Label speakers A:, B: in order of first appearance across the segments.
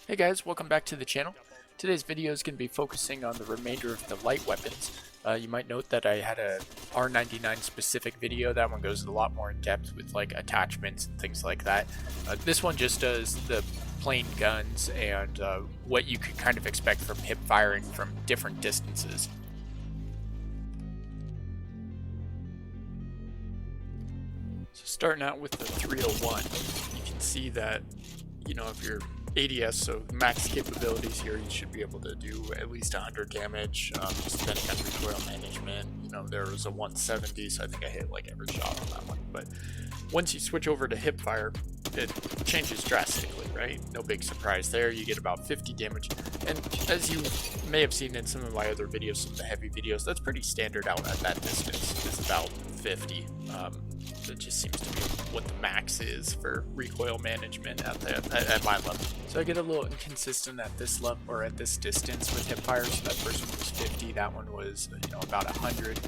A: Hey guys, welcome back to the channel. Today's video is going to be focusing on the remainder of the light weapons. You might note that I had a R99 specific video. That one goes a lot more in depth with like attachments and things like that. This one just does the plain guns and what you could kind of expect from hip firing from different distances. So starting out with the 301, you can see that, you know, if you're ADS, so max capabilities here, you should be able to do at least 100 damage, just depending on recoil management. You know, there was a 170, so I think I hit like every shot on that one. But once you switch over to hip fire, it changes drastically, right? No big surprise there. You get about 50 damage, and as you may have seen in some of my other videos, some of the heavy videos, that's pretty standard out at that distance. It's about 50. It just seems to be what the max is for recoil management at my level. So I get a little inconsistent at this level or at this distance with hip fire. So that first one was 50, that one was about 100.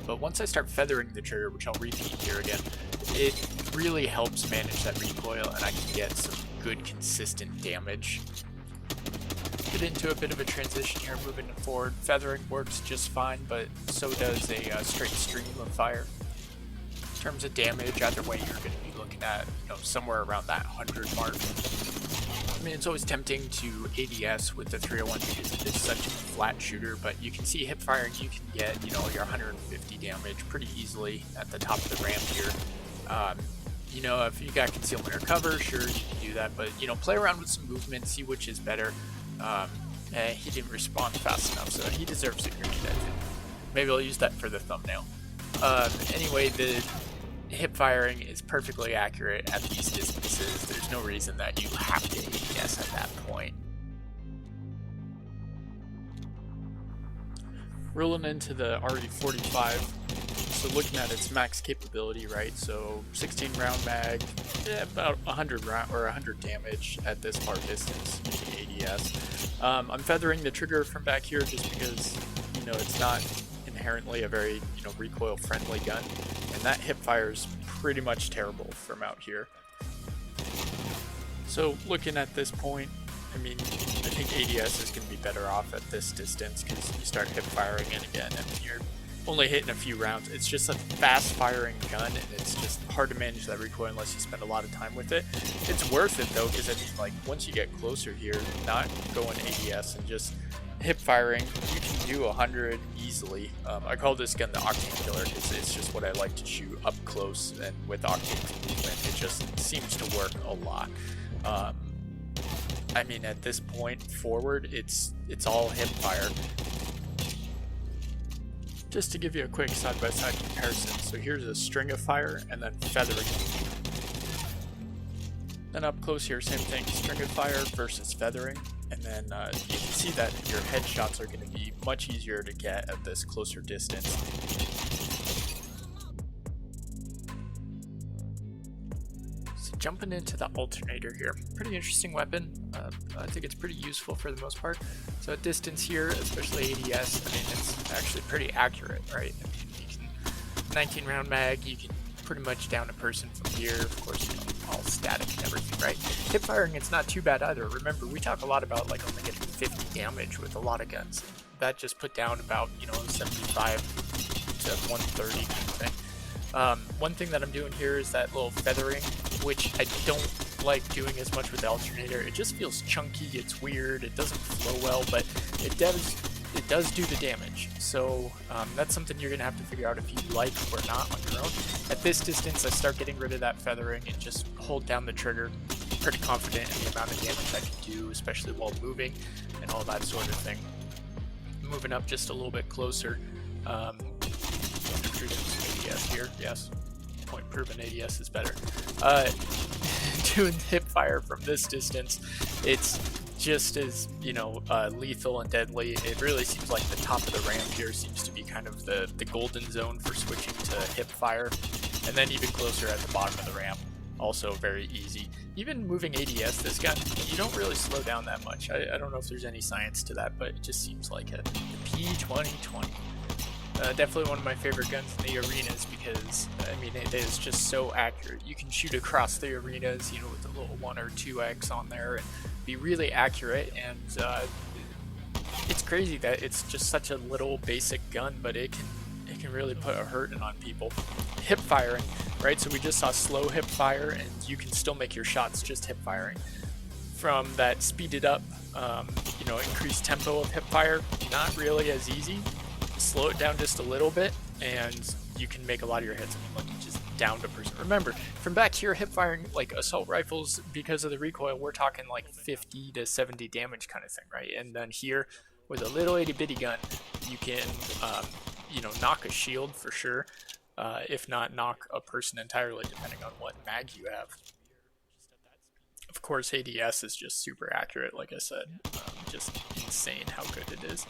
A: But once I start feathering the trigger, which I'll repeat here again, it really helps manage that recoil, and I can get some good consistent damage. Get into a bit of a transition here, moving forward. Feathering works just fine, but so does a straight stream of fire. In terms of damage, either way, you're going to be looking at somewhere around that 100 mark. I mean, it's always tempting to ADS with the 301 because it is such a flat shooter, but you can see hip firing, you can get your 150 damage pretty easily at the top of the ramp here. If you got concealment or cover, sure, you can do that, but play around with some movement, see which is better. He didn't respond fast enough, so he deserves a grenade, I think. Maybe I'll use that for the thumbnail. Anyway, the hip firing is perfectly accurate at these distances. There's no reason that you have to ADS at that point. Rolling into the RE45, so looking at its max capability, right? So 16 round mag, about 100 round or 100 damage at this far distance using ADS. I'm feathering the trigger from back here just because it's not inherently a very recoil friendly gun, and that hip fire is pretty much terrible from out here. So looking at this point, I mean, I think ADS is going to be better off at this distance because you start hip firing it again and you're only hitting a few rounds. It's just a fast firing gun, and it's just hard to manage that recoil unless you spend a lot of time with it. It's worth it though, because I mean, like, once you get closer here, not going ADS and just hip firing, you can do 100 easily. I call this gun the Octane Killer because it's just what I like to shoot up close, and with Octane movement, it just seems to work a lot. I mean, at this point forward, it's all hip fire. Just to give you a quick side-by-side comparison, so here's a string of fire and then feathering. Then up close here, same thing, string of fire versus feathering. And then you can see that your headshots are going to be much easier to get at this closer distance. So jumping into the Alternator here, pretty interesting weapon. I think it's pretty useful for the most part. So at distance here, especially ADS, I mean, it's actually pretty accurate, right? I mean, you can 19 round mag, you can pretty much down a person from here, of course, all static and everything, right? Hip firing, it's not too bad either. Remember, we talk a lot about like only getting 50 damage with a lot of guns. That just put down about 75 to 130 kind of thing. One thing that I'm doing here is that little feathering, which I don't like doing as much with the Alternator. It just feels chunky, it's weird, it doesn't flow well, but it does do the damage. So that's something you're gonna have to figure out if you like or not on your own. At this distance, I start getting rid of that feathering and just hold down the trigger. Pretty confident in the amount of damage I can do, especially while moving and all that sort of thing. Moving up just a little bit closer. ADS here, yes. Point proven ADS is better. Doing hip fire from this distance, it's just as lethal and deadly. It really seems like the top of the ramp here seems to be kind of the golden zone for switching to hip fire, and then even closer at the bottom of the ramp, also very easy. Even moving ADS, this gun, you don't really slow down that much. I don't know if there's any science to that, but it just seems like it. The P2020.
B: Definitely one of my favorite guns in the arenas because, I mean, it is just so accurate. You can shoot across the arenas, you know, with a little 1 or 2x on there and be really accurate. And it's crazy that it's just such a little basic gun, but it can really put a hurting on people. Hip firing, right? So we just saw slow hip fire, and you can still make your shots just hip firing. From that speeded up, you know, increased tempo of hip fire, not really as easy. Slow it down just a little bit, and you can make a lot of your hits. I mean, like, just down to person. Remember, from back here, hip firing, like assault rifles, because of the recoil, we're talking like 50 to 70 damage kind of thing, right? And then here, with a little itty bitty gun, you can, you know, knock a shield for sure, if not knock a person entirely, depending on what mag you have. Of course, ADS is just super accurate, like I said. Just insane how good it is.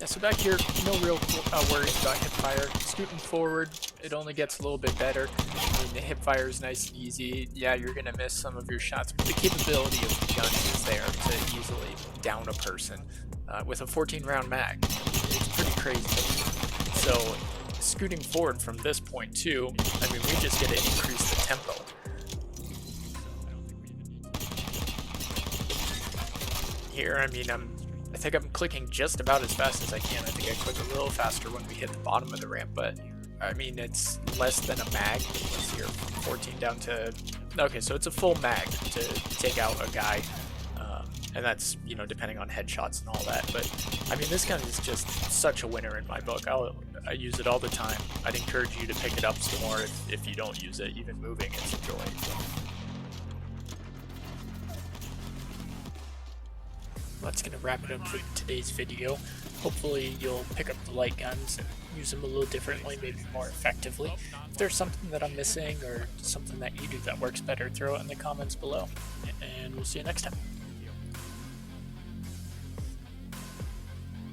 B: Yeah, so back here, no real worries about hip fire. Scooting forward, it only gets a little bit better. I mean, the hip fire is nice and easy. Yeah, you're going to miss some of your shots, but the capability of the gun is there to easily down a person with a 14-round mag. It's pretty crazy. So, scooting forward from this point too, I mean, we just get to increase the tempo. Here, I mean, I think I'm clicking just about as fast as I can. I think I click a little faster when we hit the bottom of the ramp, but I mean, it's less than a mag. Let's see here, 14 down to, okay, so it's a full mag to take out a guy. And that's, you know, depending on headshots and all that. But I mean, this gun is just such a winner in my book. I use it all the time. I'd encourage you to pick it up some more if you don't use it. Even moving, it's a joy. That's going to wrap it up for today's video. Hopefully you'll pick up the light guns and use them a little differently, maybe more effectively. If there's something that I'm missing or something that you do that works better, throw it in the comments below. And we'll see you next time.